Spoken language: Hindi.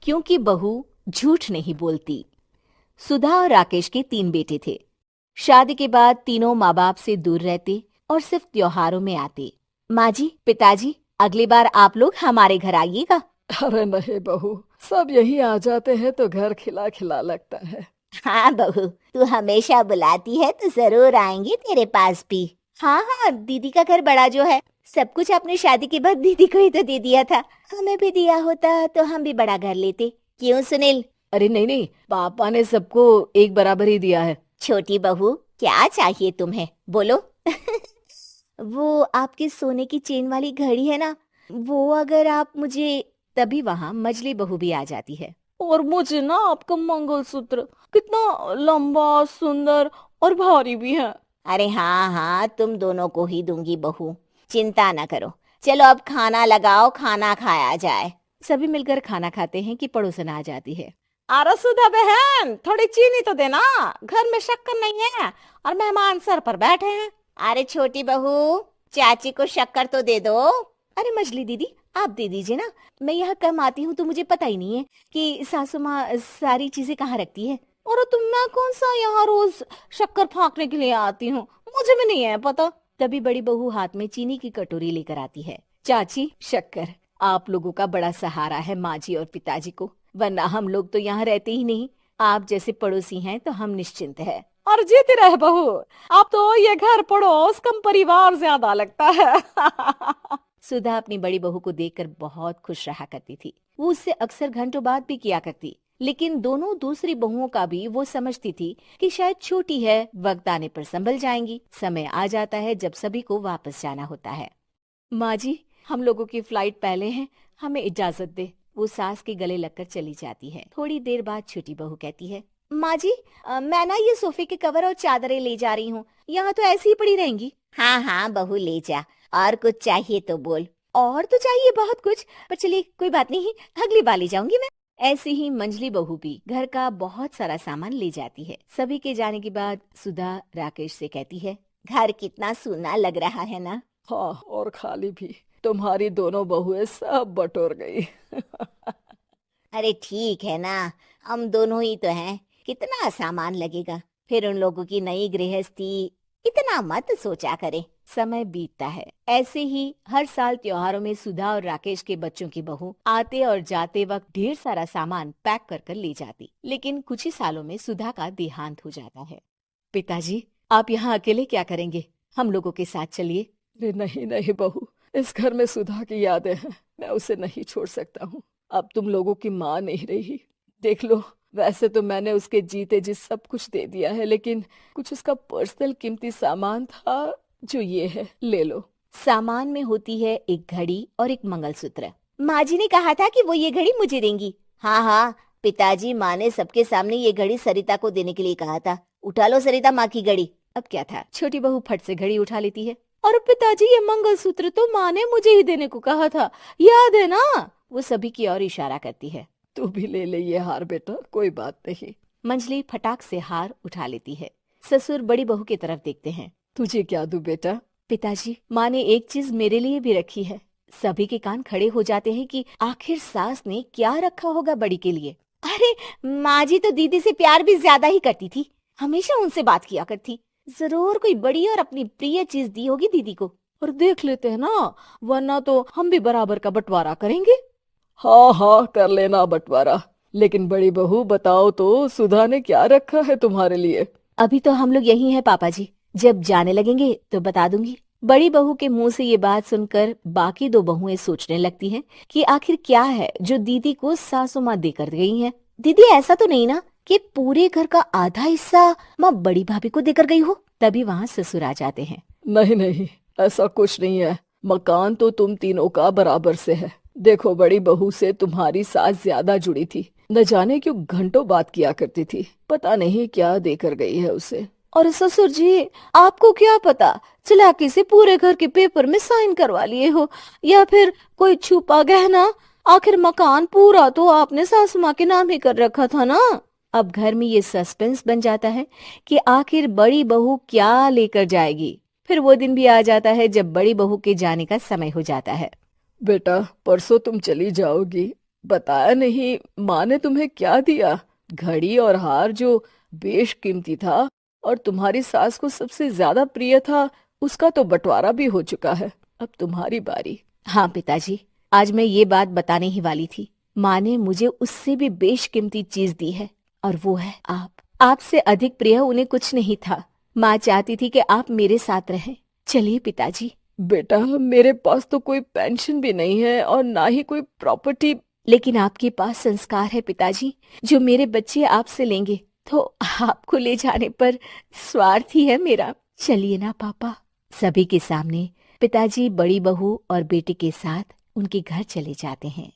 क्योंकि बहू झूठ नहीं बोलती। सुधा और राकेश के 3 बेटे थे। शादी के बाद तीनों माँ बाप से दूर रहते और सिर्फ त्योहारों में आते। माँ जी, पिताजी, अगली बार आप लोग हमारे घर आइएगा। अरे नहीं बहू, सब यहीं आ जाते हैं तो घर खिला खिला लगता है। हाँ बहू, तू हमेशा बुलाती है तो जरूर आएंगे तेरे पास भी। हाँ हाँ, दीदी का घर बड़ा जो है, सब कुछ आपने शादी के बाद दीदी को ही तो दे दिया था। हमें भी दिया होता तो हम भी बड़ा घर लेते। क्यों सुनील? अरे नहीं नहीं, पापा ने सबको एक बराबर ही दिया है। छोटी बहू, क्या चाहिए तुम्हें, बोलो। वो आपके सोने की चेन वाली घड़ी है ना, वो अगर आप मुझे। तभी वहां मजली बहू भी आ जाती है। और मुझे ना आपका मंगलसूत्र कितना लंबा, सुंदर और भारी भी है। अरे हाँ हाँ, तुम दोनों को ही दूंगी बहू, चिंता ना करो। चलो अब खाना लगाओ, खाना खाया जाए। सभी मिलकर खाना खाते हैं कि पड़ोसन आ जाती है। अरे सुधा बहन, थोड़ी चीनी तो देना, घर में शक्कर नहीं है और मेहमान सर पर बैठे हैं। अरे छोटी बहू, चाची को शक्कर तो दे दो। अरे मजली दीदी, आप दे दीजिए ना, मैं यहाँ कम आती हूँ तो मुझे पता ही नहीं है कि सासू माँ सारी चीजें कहाँ रखती है। और तुम, मैं कौन सा यहाँ रोज शक्कर फाँकने के लिए आती हूँ, मुझे भी नहीं है पता। तभी बड़ी बहू हाथ में चीनी की कटोरी लेकर आती है। चाची, शक्कर आप लोगों का बड़ा सहारा है माँ जी और पिताजी को, वरना हम लोग तो यहाँ रहते ही नहीं। आप जैसे पड़ोसी हैं तो हम निश्चिंत है। और जीती रहे बहू, अब तो ये घर पड़ोस कम परिवार ज्यादा लगता है। सुधा अपनी बड़ी बहू को देखकर बहुत खुश रहा करती थी। वो उससे अक्सर घंटों बात भी किया करती, लेकिन दोनों दूसरी बहुओं का भी वो समझती थी कि शायद छोटी है, वक्त आने पर संभल जाएंगी। समय आ जाता है जब सभी को वापस जाना होता है। माँ जी, हम लोगों की फ्लाइट पहले है, हमें इजाजत दे। वो सास के गले लगकर चली जाती है। थोड़ी देर बाद छोटी बहू कहती है, माँ जी, मैं ना ये सोफे के कवर और चादरें ले जा रही हूँ, यहाँ तो ऐसी ही पड़ी रहेंगी। हाँ हाँ बहू, ले जा, और कुछ चाहिए तो बोल। और तो चाहिए बहुत कुछ, पर चलिए कोई बात नहीं, अगली बार ले जाऊंगी मैं। ऐसे ही मंजली बहू भी घर का बहुत सारा सामान ले जाती है। सभी के जाने के बाद सुधा राकेश से कहती है, घर कितना सूना लग रहा है ना। हाँ, और खाली भी। तुम्हारी दोनों बहुएं सब बटोर गई। अरे ठीक है ना, हम दोनों ही तो हैं, कितना सामान लगेगा। फिर उन लोगों की नई गृहस्थी, इतना मत सोचा करे। समय बीतता है। ऐसे ही हर साल त्योहारों में सुधा और राकेश के बच्चों की बहू आते और जाते वक्त ढेर सारा सामान पैक कर कर ले जाती। लेकिन कुछ ही सालों में सुधा का देहांत हो जाता है। पिताजी, आप यहाँ अकेले क्या करेंगे? हम लोगों के साथ चलिए। अरे नहीं नहीं बहू, इस घर में सुधा की यादें हैं, मैं उसे नहीं छोड़ सकता हूँ। अब तुम लोगों की माँ नहीं रही। देख लो, वैसे तो मैंने उसके जीते जी सब कुछ दे दिया है, लेकिन कुछ उसका पर्सनल कीमती सामान था जो ये है, ले लो। सामान में होती है एक घड़ी और एक मंगलसूत्र। माँ जी ने कहा था कि वो ये घड़ी मुझे देंगी। हाँ हाँ, पिताजी, माँ ने सबके सामने ये घड़ी सरिता को देने के लिए कहा था। उठा लो सरिता माँ की घड़ी। अब क्या था, छोटी बहू फट से घड़ी उठा लेती है। और पिताजी, ये मंगलसूत्र तो माँ ने मुझे ही देने को कहा था, याद है ना? वो सभी की ओर इशारा करती है। तू भी ले ले ये हार बेटा, कोई बात नहीं। मंजली फटाक से हार उठा लेती है। ससुर बड़ी बहू की तरफ देखते हैं। तुझे क्या दूं बेटा? पिताजी, माँ ने एक चीज मेरे लिए भी रखी है। सभी के कान खड़े हो जाते हैं कि आखिर सास ने क्या रखा होगा बड़ी के लिए। अरे माँ जी तो दीदी से प्यार भी ज्यादा ही करती थी, हमेशा उनसे बात किया करती। जरूर कोई बड़ी और अपनी प्रिय चीज दी होगी दीदी को। और देख लेते हैं ना, वरना तो हम भी बराबर का बंटवारा करेंगे। हाँ हाँ, कर लेना बंटवारा। लेकिन बड़ी बहू, बताओ तो, सुधा ने क्या रखा है तुम्हारे लिए? अभी तो हम लोग यही हैं पापा जी, जब जाने लगेंगे तो बता दूंगी। बड़ी बहू के मुंह से ये बात सुनकर बाकी 2 बहुएं सोचने लगती हैं कि आखिर क्या है जो दीदी को सासू माँ देकर गई हैं। दीदी, ऐसा तो नहीं ना कि पूरे घर का आधा हिस्सा माँ बड़ी भाभी को देकर गई हो? तभी वहाँ ससुर आ जाते हैं। नहीं नहीं, ऐसा कुछ नहीं है। मकान तो तुम तीनों का बराबर से है। देखो, बड़ी बहू से तुम्हारी सास ज्यादा जुड़ी थी, न जाने क्यों घंटों बात किया करती थी। पता नहीं क्या देकर गई है उसे। और ससुर जी, आपको क्या पता, चालाकी से पूरे घर के पेपर में साइन करवा लिए हो, या फिर कोई छुपा गहना। आखिर मकान पूरा तो आपने सासू माँ के नाम ही कर रखा था ना। अब घर में ये सस्पेंस बन जाता है कि आखिर बड़ी बहू क्या लेकर जाएगी। फिर वो दिन भी आ जाता है जब बड़ी बहू के जाने का समय हो जाता है। बेटा, परसों तुम चली जाओगी, बताया नहीं, माँ ने तुम्हें क्या दिया? घड़ी और हार जो बेशकीमती था और तुम्हारी सास को सबसे ज्यादा प्रिय था, उसका तो बंटवारा भी हो चुका है। अब तुम्हारी बारी। हाँ पिताजी, आज मैं ये बात बताने ही वाली थी। माँ ने मुझे उससे भी बेशकीमती चीज दी है, और वो है आप। आपसे अधिक प्रिय उन्हें कुछ नहीं था। माँ चाहती थी कि आप मेरे साथ रहें। चलिए पिताजी। बेटा, मेरे पास तो कोई पेंशन भी नहीं है और ना ही कोई प्रॉपर्टी। लेकिन आपके पास संस्कार है पिताजी, जो मेरे बच्चे आपसे लेंगे, तो आपको ले जाने पर स्वार्थ ही है मेरा। चलिए ना पापा। सभी के सामने पिताजी बड़ी बहू और बेटे के साथ उनके घर चले जाते हैं।